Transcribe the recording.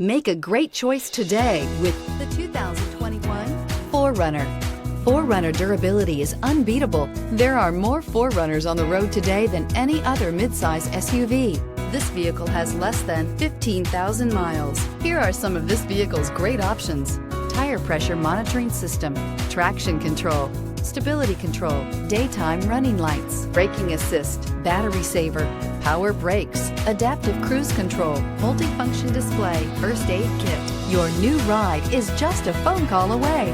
Make a great choice today with the 2021 4Runner. 4Runner durability is unbeatable. There are more 4Runners on the road today than any other midsize SUV. This vehicle has less than 15,000 miles. Here are some of this vehicle's great options: tire pressure monitoring system, traction control, stability control, daytime running lights, braking assist, battery saver, power brakes, adaptive cruise control, multifunction display, first aid kit. Your new ride is just a phone call away.